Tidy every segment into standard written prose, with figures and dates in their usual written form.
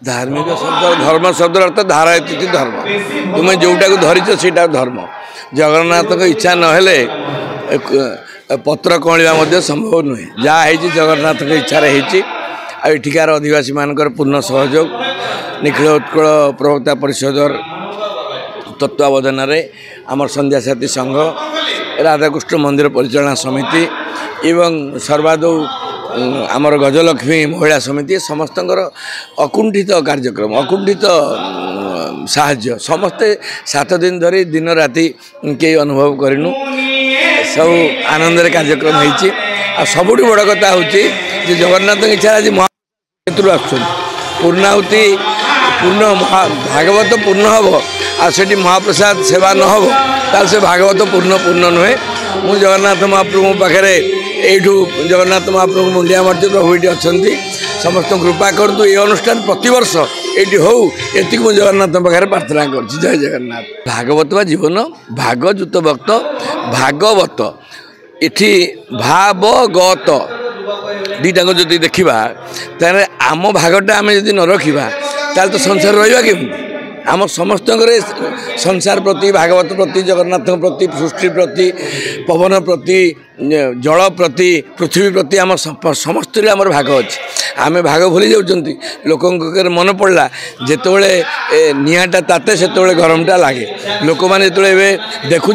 धार्मिक शब्द धर्म शब्द अर्थ धारा धर्म तुम्हें जोटा को धरीच से धर्म जगन्नाथ इच्छा नहेले पत्र कणिबा संभव नुहे जहाँ जगन्नाथ इच्छा एठिकार अधिवासी मानकर पूर्ण सहयोग निखिल उत्कल प्रवक्ता परिषद तत्वावधान आमर संध्या साथी संघ राधाकृष्ण मंदिर परिचालना समिति एवं सर्वादौ आमर गजलक्ष्मी महिला समिति समस्त अकुंठित कार्यक्रम अकुंठित साहाय्य समस्ते 7 दिन धरी दिन राति कई अनुभव करूँ सब आनंद कार्यक्रम होती सबुठ बड़ कथा हूँ जगन्नाथ इच्छा आज महाक्षेत्र आपूर्णाहुति पूर्ण भागवत पूर्ण हम आठी महाप्रसाद सेवा न हो ताल से भागवत पूर्ण पूर्ण नुहे मु जगन्नाथ महाप्रभु पाखे यू जगन्नाथ महाप्रभु मुंडिया मार्च प्रभु ये अच्छा समस्त कृपा करूँ ये अनुष्ठान प्रति वर्ष ये हो ये मुझे जगन्नाथ पाखे प्रार्थना कर जय जगन्नाथ भागवत बा जीवन भागजुत भक्त भागवत इठी भावगत दीटा को जो देखा तेरे आम भागटा आम जो न रखा ताल तो संसार रहा केमी आम समस्त संसार प्रति भागवत प्रति जगन्नाथ प्रति सृष्टि प्रति पवन प्रति जल प्रति पृथ्वी प्रति आम समस्त आमर भाग अच्छे आम भाग भूली जाऊँच लोक मन पड़ा जितेबले निआटा ताते से गरमटा लगे लोक मैंने जो देखुं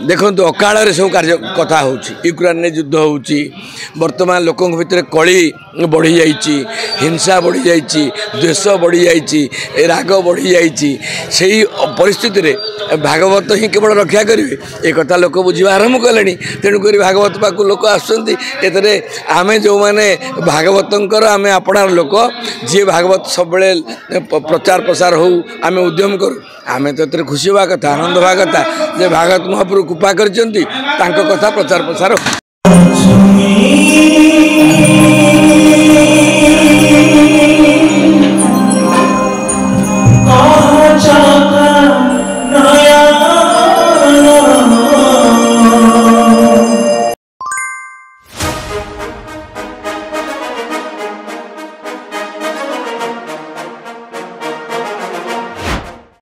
देखु अकाल सब कार्य कथा हो यूक्रेन युद्ध हो बर्तमान लोक भितर कली बढ़ी जाइए हिंसा बढ़ी जाइए द्वेष बढ़ी जाइए राग बढ़ी जाइए परिस्थिति रे भागवत ही केवल रक्षा करेंगे एक कथा लोक बुझा आरंभ कले तेणुक भागवत पाक लोक आम जो मैंने भागवतर आम अपनार लोक जी भागवत सब प्रचार प्रसार हो आम उद्यम करूँ आम तो खुशी हवा कथा आनंद हवा कथा जे भागवत महाप्रभु कृपा कर कथा प्रचार प्रसार हो।